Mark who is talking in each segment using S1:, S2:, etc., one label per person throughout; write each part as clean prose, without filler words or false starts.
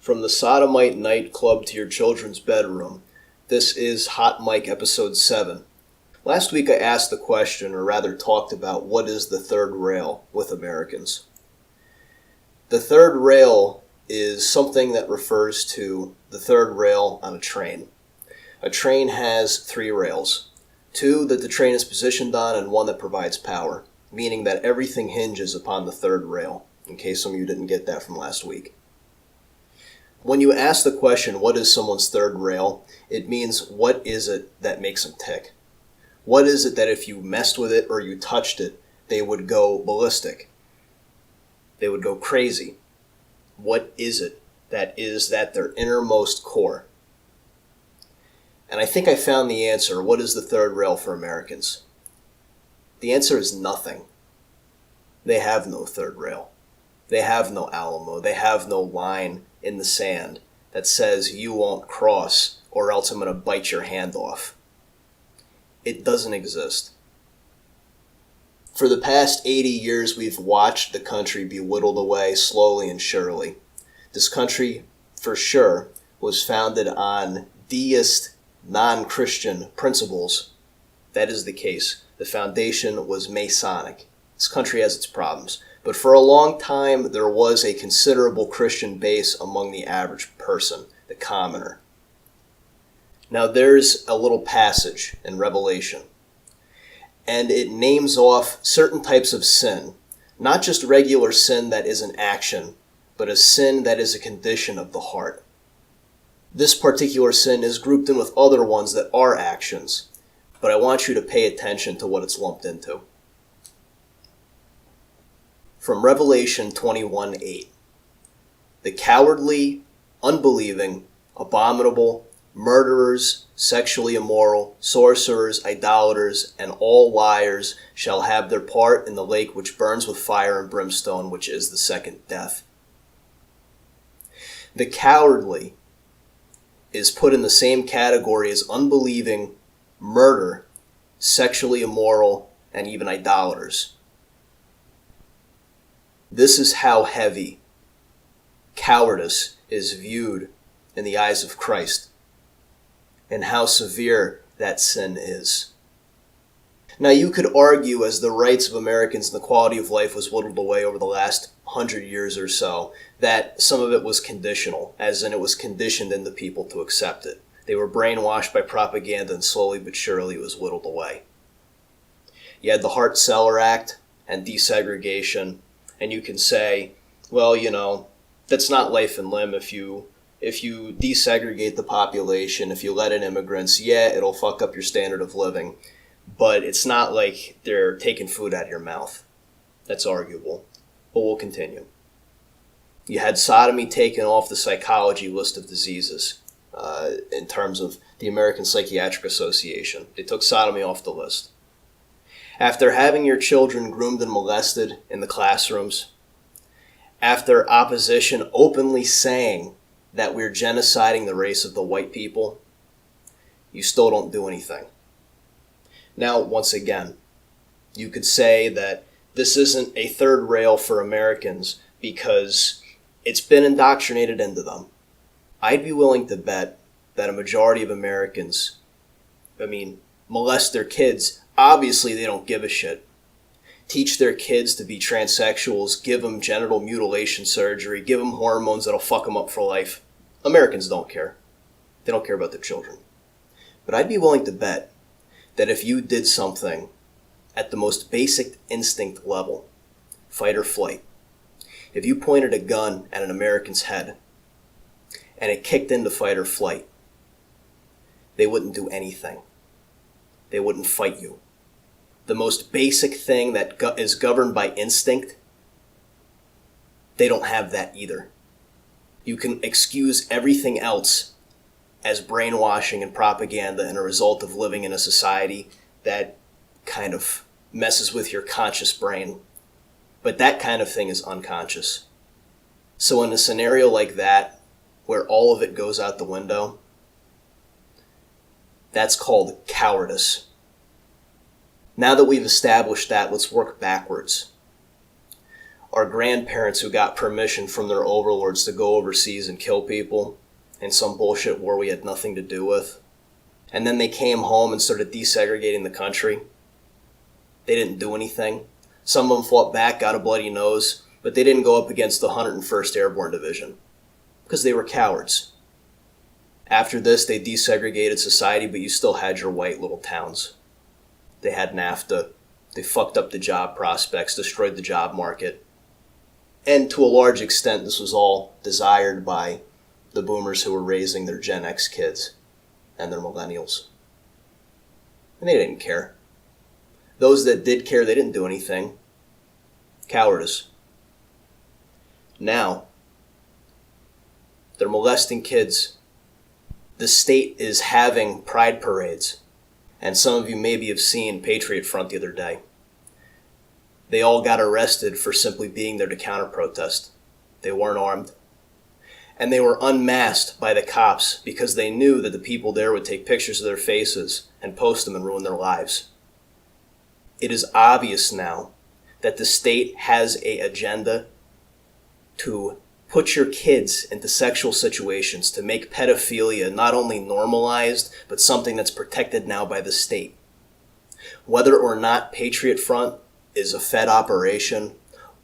S1: From the Sodomite nightclub to your children's bedroom, this is Hot Mic Episode 7. Last week I asked the question, or rather talked about, what is the third rail with Americans? The third rail is something that refers to the third rail on a train. A train has 3 rails, 2 that the train is positioned on and 1 that provides power, meaning that everything hinges upon the third rail, in case some of you didn't get that from last week. When you ask the question, what is someone's third rail, it means what is it that makes them tick? What is it that if you messed with it or you touched it, they would go ballistic? They would go crazy. What is it that is that their innermost core? And I think I found the answer. What is the third rail for Americans? The answer is nothing. They have no third rail. They have no Alamo. They have no line in the sand that says you won't cross or else I'm going to bite your hand off. It doesn't exist. For the past 80 years, we've watched the country be whittled away slowly and surely. This country, for sure, was founded on deist, non-Christian principles. That is the case. The foundation was Masonic. This country has its problems. But for a long time, there was a considerable Christian base among the average person, the commoner. Now there's a little passage in Revelation, and it names off certain types of sin, not just regular sin that is an action, but a sin that is a condition of the heart. This particular sin is grouped in with other ones that are actions, but I want you to pay attention to what it's lumped into. From Revelation 21:8, the cowardly, unbelieving, abominable, murderers, sexually immoral, sorcerers, idolaters, and all liars shall have their part in the lake which burns with fire and brimstone, which is the second death. The cowardly is put in the same category as unbelieving, murder, sexually immoral, and even idolaters. This is how heavy cowardice is viewed in the eyes of Christ, and how severe that sin is. Now you could argue, as the rights of Americans and the quality of life was whittled away over the last 100 years or so, that some of it was conditional, as in it was conditioned into people to accept it. They were brainwashed by propaganda, and slowly but surely it was whittled away. You had the Hart-Celler Act and desegregation, and you can say, well, that's not life and limb. If you desegregate the population, if you let in immigrants, yeah, it'll fuck up your standard of living. But it's not like they're taking food out of your mouth. That's arguable. But we'll continue. You had sodomy taken off the psychology list of diseases in terms of the American Psychiatric Association. They took sodomy off the list. After having your children groomed and molested in the classrooms, after opposition openly saying that we're genociding the race of the white people, you still don't do anything. Now, once again, you could say that this isn't a third rail for Americans because it's been indoctrinated into them. I'd be willing to bet that a majority of Americans, molest their kids. Obviously, they don't give a shit. Teach their kids to be transsexuals, give them genital mutilation surgery, give them hormones that'll fuck them up for life. Americans don't care. They don't care about their children. But I'd be willing to bet that if you did something at the most basic instinct level, fight or flight, if you pointed a gun at an American's head and it kicked into fight or flight, they wouldn't do anything. They wouldn't fight you. The most basic thing that is governed by instinct, they don't have that either. You can excuse everything else as brainwashing and propaganda and a result of living in a society that kind of messes with your conscious brain. But that kind of thing is unconscious. So in a scenario like that, where all of it goes out the window, that's called cowardice. Now that we've established that, let's work backwards. Our grandparents who got permission from their overlords to go overseas and kill people in some bullshit war we had nothing to do with. And then they came home and started desegregating the country. They didn't do anything. Some of them fought back, got a bloody nose, but they didn't go up against the 101st Airborne Division because they were cowards. After this, they desegregated society, but you still had your white little towns. They had NAFTA. They fucked up the job prospects, destroyed the job market. And to a large extent, this was all desired by the boomers who were raising their Gen X kids and their millennials. And they didn't care. Those that did care, they didn't do anything. Cowardice. Now, they're molesting kids. The state is having pride parades. And some of you maybe have seen Patriot Front the other day. They all got arrested for simply being there to counter-protest. They weren't armed. And they were unmasked by the cops because they knew that the people there would take pictures of their faces and post them and ruin their lives. It is obvious now that the state has an agenda to put your kids into sexual situations, to make pedophilia not only normalized, but something that's protected now by the state. Whether or not Patriot Front is a Fed operation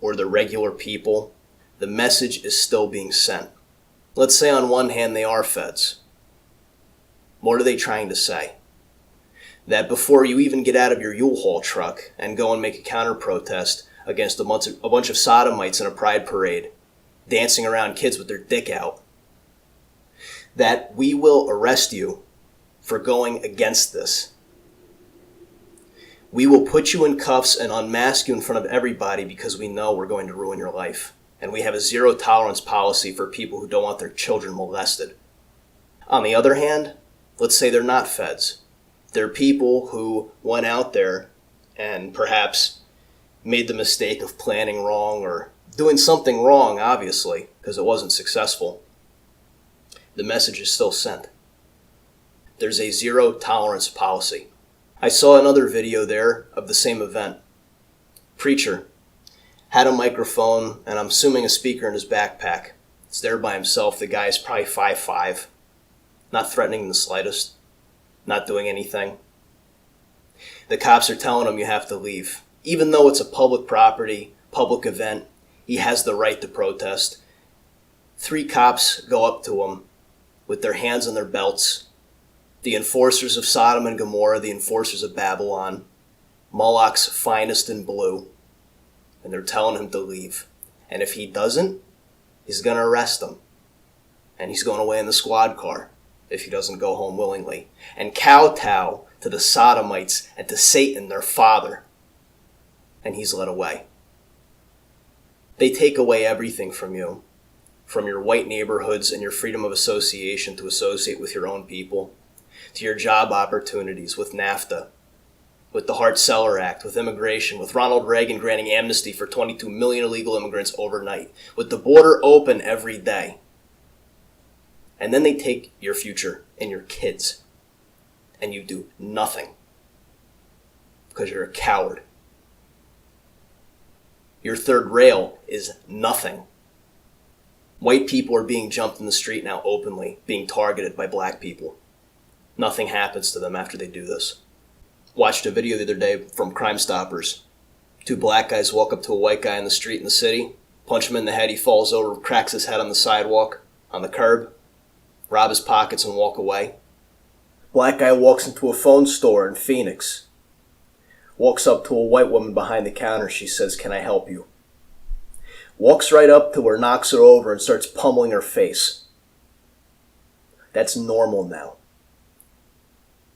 S1: or the regular people, the message is still being sent. Let's say on one hand they are Feds. What are they trying to say? That before you even get out of your U-Haul truck and go and make a counter-protest against a bunch of sodomites in a pride parade, dancing around kids with their dick out, that we will arrest you for going against this. We will put you in cuffs and unmask you in front of everybody because we know we're going to ruin your life. And we have a zero tolerance policy for people who don't want their children molested. On the other hand, let's say they're not Feds. They're people who went out there and perhaps made the mistake of planning wrong or doing something wrong, obviously, because it wasn't successful. The message is still sent. There's a zero tolerance policy. I saw another video there of the same event. Preacher had a microphone and I'm assuming a speaker in his backpack. It's there by himself. The guy is probably 5'5", not threatening in the slightest, not doing anything. The cops are telling him you have to leave. Even though it's a public property, public event, he has the right to protest. 3 cops go up to him with their hands on their belts. The enforcers of Sodom and Gomorrah, the enforcers of Babylon, Moloch's finest in blue. And they're telling him to leave. And if he doesn't, he's going to arrest him. And he's going away in the squad car if he doesn't go home willingly. And kowtow to the Sodomites and to Satan, their father. And he's led away. They take away everything from you. From your white neighborhoods and your freedom of association to associate with your own people. To your job opportunities with NAFTA. With the Hart-Celler Act, with immigration, with Ronald Reagan granting amnesty for 22 million illegal immigrants overnight, with the border open every day. And then they take your future and your kids, and you do nothing because you're a coward. Your third rail is nothing. White people are being jumped in the street now openly, being targeted by black people. Nothing happens to them after they do this. Watched a video the other day from Crime Stoppers. 2 black guys walk up to a white guy in the street in the city, punch him in the head, he falls over, cracks his head on the sidewalk, on the curb, rob his pockets and walk away. Black guy walks into a phone store in Phoenix. Walks up to a white woman behind the counter, she says, "Can I help you?" Walks right up to her, knocks her over and starts pummeling her face. That's normal now.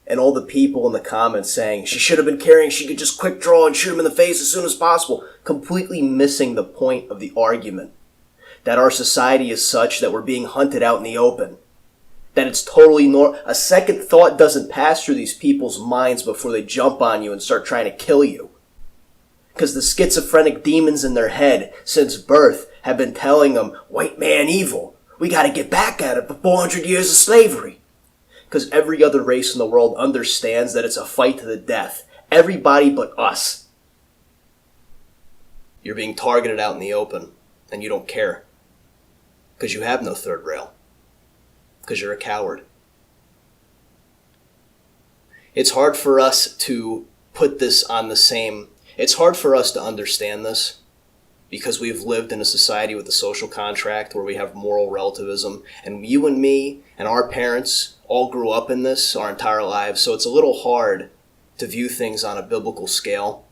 S1: And all the people in the comments saying, she should have been carrying, she could just quick draw and shoot him in the face as soon as possible. Completely missing the point of the argument. That our society is such that we're being hunted out in the open. That it's totally normal. A second thought doesn't pass through these people's minds before they jump on you and start trying to kill you. Because the schizophrenic demons in their head since birth have been telling them, white man evil. We got to get back at it for 400 years of slavery. Because every other race in the world understands that it's a fight to the death. Everybody but us. You're being targeted out in the open, and you don't care. Because you have no third rail. Because you're a coward. It's hard for us to put this on the same... It's hard for us to understand this because we've lived in a society with a social contract where we have moral relativism. And you and me and our parents all grew up in this our entire lives. So it's a little hard to view things on a biblical scale.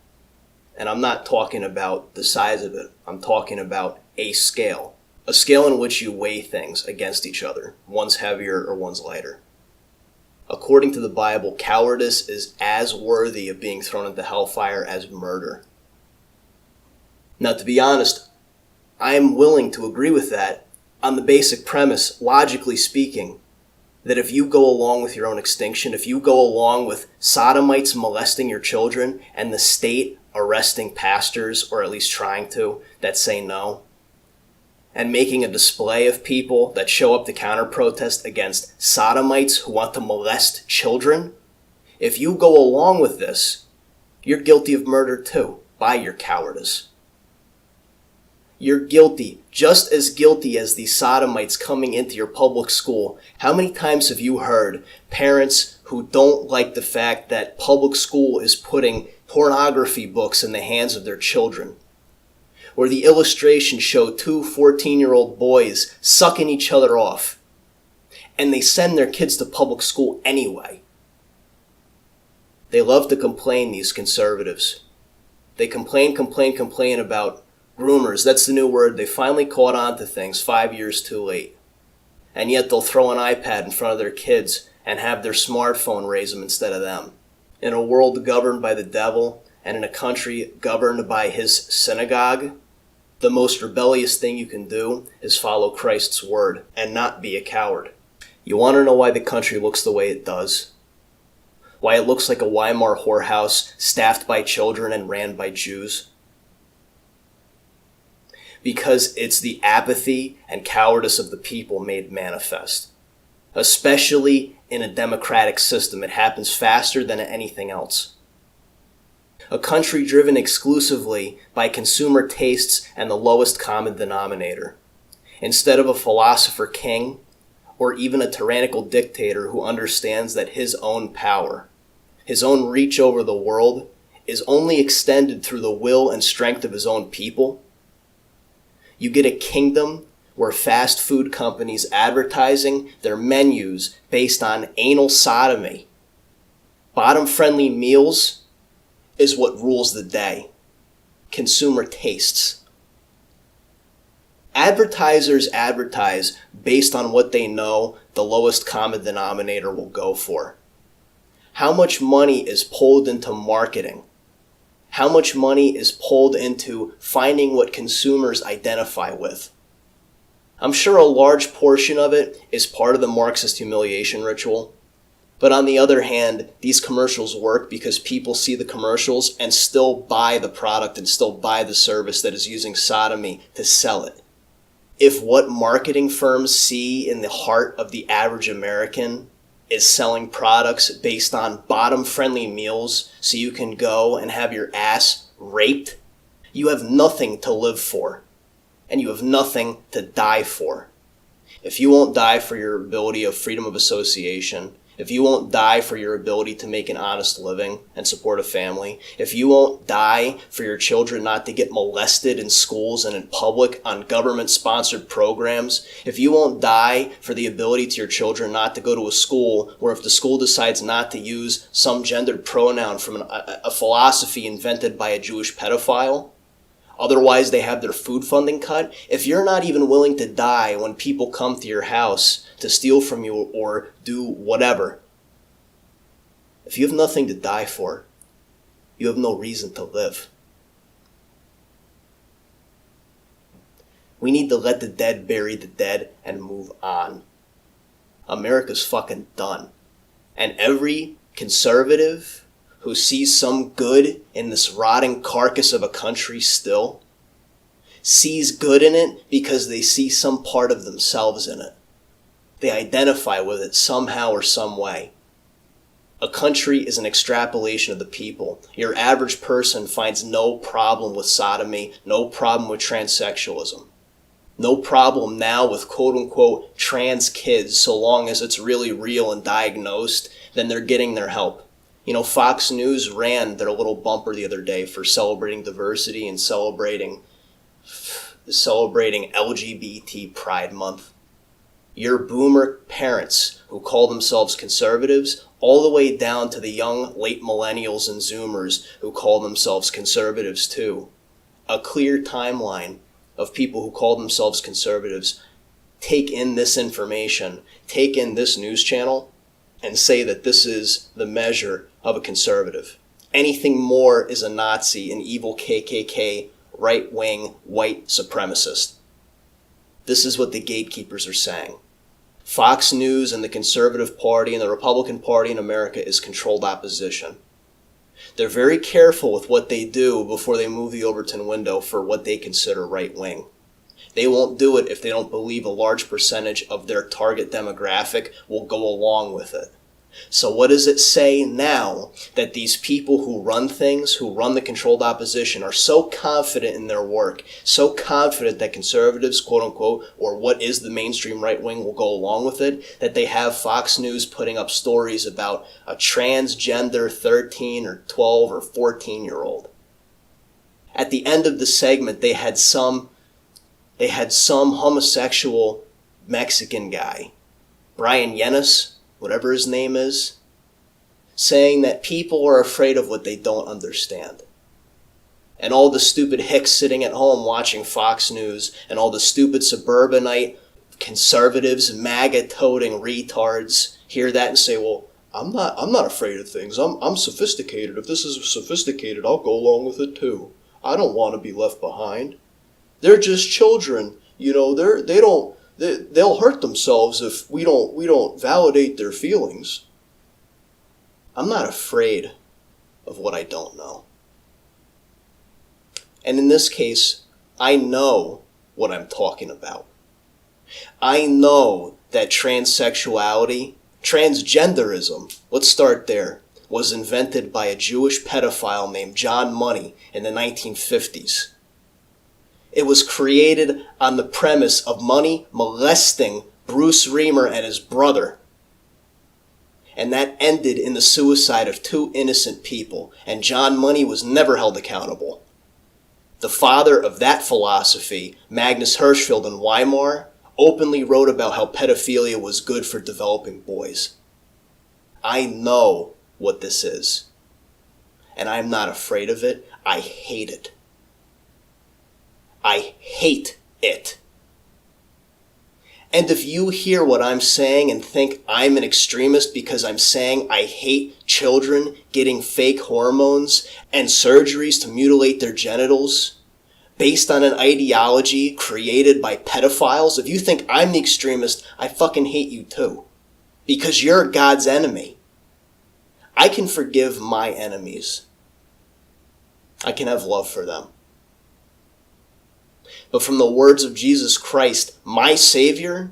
S1: And I'm not talking about the size of it. I'm talking about a scale. A scale in which you weigh things against each other. One's heavier or one's lighter. According to the Bible, cowardice is as worthy of being thrown into hellfire as murder. Now, to be honest, I am willing to agree with that on the basic premise, logically speaking, that if you go along with your own extinction, if you go along with sodomites molesting your children and the state arresting pastors, or at least trying to, that say no, and making a display of people that show up to counter-protest against sodomites who want to molest children, if you go along with this, you're guilty of murder too, by your cowardice. You're guilty, just as guilty as these sodomites coming into your public school. How many times have you heard parents who don't like the fact that public school is putting pornography books in the hands of their children? Where the illustrations show two 14-year-old boys sucking each other off. And they send their kids to public school anyway. They love to complain, these conservatives. They complain about groomers. That's the new word. They finally caught on to things 5 years too late. And yet they'll throw an iPad in front of their kids and have their smartphone raise them instead of them. In a world governed by the devil and in a country governed by his synagogue, the most rebellious thing you can do is follow Christ's word and not be a coward. You want to know why the country looks the way it does? Why it looks like a Weimar whorehouse staffed by children and ran by Jews? Because it's the apathy and cowardice of the people made manifest. Especially in a democratic system, it happens faster than anything else. A country driven exclusively by consumer tastes and the lowest common denominator, instead of a philosopher king or even a tyrannical dictator who understands that his own power, his own reach over the world, is only extended through the will and strength of his own people. You get a kingdom where fast food companies advertising their menus based on anal sodomy, bottom-friendly meals, is what rules the day. Consumer tastes. Advertisers advertise based on what they know the lowest common denominator will go for. How much money is pulled into marketing? How much money is pulled into finding what consumers identify with? I'm sure a large portion of it is part of the Marxist humiliation ritual. But on the other hand, these commercials work because people see the commercials and still buy the product and still buy the service that is using sodomy to sell it. If what marketing firms see in the heart of the average American is selling products based on bottom-friendly meals so you can go and have your ass raped, you have nothing to live for, and you have nothing to die for. If you won't die for your ability of freedom of association, if you won't die for your ability to make an honest living and support a family, if you won't die for your children not to get molested in schools and in public on government-sponsored programs, if you won't die for the ability to your children not to go to a school where if the school decides not to use some gendered pronoun from a philosophy invented by a Jewish pedophile, otherwise they have their food funding cut, if you're not even willing to die when people come to your house to steal from you or do whatever, if you have nothing to die for, you have no reason to live. We need to let the dead bury the dead and move on. America's fucking done. And every conservative who sees some good in this rotting carcass of a country still sees good in it because they see some part of themselves in it. They identify with it somehow or some way. A country is an extrapolation of the people. Your average person finds no problem with sodomy, no problem with transsexualism, no problem now with quote-unquote trans kids, so long as it's really real and diagnosed, then they're getting their help. You know, Fox News ran their little bumper the other day for celebrating diversity and celebrating LGBT Pride Month. Your boomer parents who call themselves conservatives, all the way down to the young late millennials and zoomers who call themselves conservatives too. A clear timeline of people who call themselves conservatives take in this information, take in this news channel, and say that this is the measure of a conservative. Anything more is a Nazi, an evil KKK, right-wing, white supremacist. This is what the gatekeepers are saying. Fox News and the Conservative Party and the Republican Party in America is controlled opposition. They're very careful with what they do before they move the Overton window for what they consider right-wing. They won't do it if they don't believe a large percentage of their target demographic will go along with it. So what does it say now that these people who run things, who run the controlled opposition, are so confident in their work, so confident that conservatives, quote unquote, or what is the mainstream right wing will go along with it, that they have Fox News putting up stories about a transgender 13 or 12 or 14-year-old. At the end of the segment, they had some homosexual Mexican guy, Brian Yenis, whatever his name is, saying that people are afraid of what they don't understand. And all the stupid hicks sitting at home watching Fox News and all the stupid suburbanite conservatives, MAGA-toting retards hear that and say, well, I'm not afraid of things. I'm sophisticated. If this is sophisticated, I'll go along with it too. I don't want to be left behind. They're just children. You know, they'll hurt themselves if we don't validate their feelings. I'm not afraid of what I don't know. And in this case, I know what I'm talking about. I know that transsexuality, transgenderism, let's start there, was invented by a Jewish pedophile named John Money in the 1950s. It was created on the premise of Money molesting Bruce Reamer and his brother. And that ended in the suicide of two innocent people, and John Money was never held accountable. The father of that philosophy, Magnus Hirschfeld in Weimar, openly wrote about how pedophilia was good for developing boys. I know what this is, and I'm not afraid of it. I hate it. I hate it. And if you hear what I'm saying and think I'm an extremist because I'm saying I hate children getting fake hormones and surgeries to mutilate their genitals based on an ideology created by pedophiles, if you think I'm the extremist, I fucking hate you too. Because you're God's enemy. I can forgive my enemies. I can have love for them. But from the words of Jesus Christ, my Savior,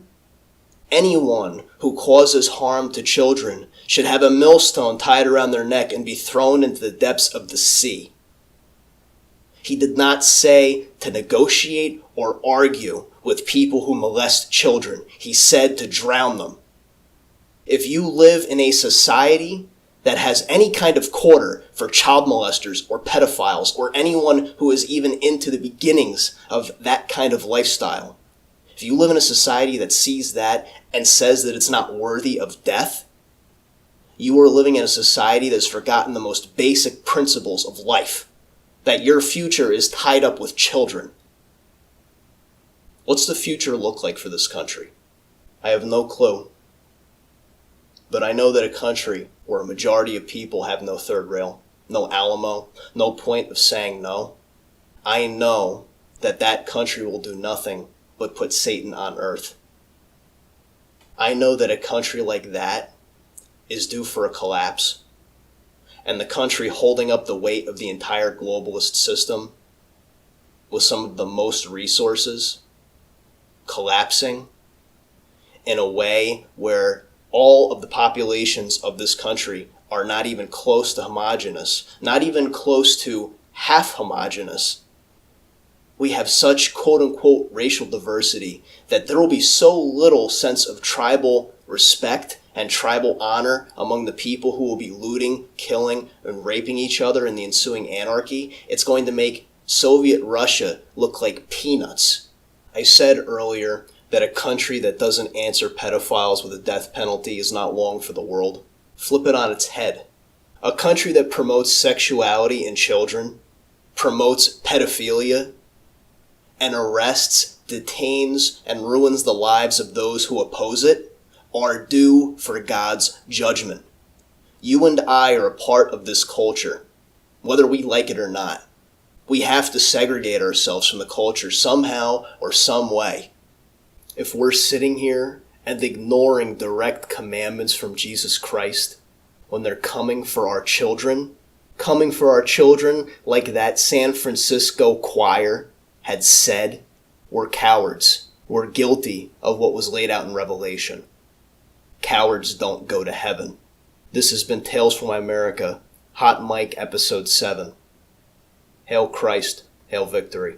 S1: anyone who causes harm to children should have a millstone tied around their neck and be thrown into the depths of the sea. He did not say to negotiate or argue with people who molest children. He said to drown them. If you live in a society that has any kind of quarter for child molesters or pedophiles or anyone who is even into the beginnings of that kind of lifestyle, if you live in a society that sees that and says that it's not worthy of death, you are living in a society that has forgotten the most basic principles of life, that your future is tied up with children. What's the future look like for this country? I have no clue. But I know that a country where a majority of people have no third rail, no Alamo, no point of saying no, I know that that country will do nothing but put Satan on earth. I know that a country like that is due for a collapse, and the country holding up the weight of the entire globalist system with some of the most resources collapsing in a way where all of the populations of this country are not even close to homogeneous, not even close to half homogeneous. We have such quote-unquote racial diversity that there will be so little sense of tribal respect and tribal honor among the people who will be looting, killing, and raping each other in the ensuing anarchy. It's going to make Soviet Russia look like peanuts. I said earlier that a country that doesn't answer pedophiles with a death penalty is not long for the world. Flip it on its head. A country that promotes sexuality in children, promotes pedophilia, and arrests, detains, and ruins the lives of those who oppose it are due for God's judgment. You and I are a part of this culture, whether we like it or not. We have to segregate ourselves from the culture somehow or some way. If we're sitting here and ignoring direct commandments from Jesus Christ when they're coming for our children like that San Francisco choir had said, we're cowards. We're guilty of what was laid out in Revelation. Cowards don't go to heaven. This has been Tales from Weimerica, Hot Mic Episode 7. Hail Christ, hail victory.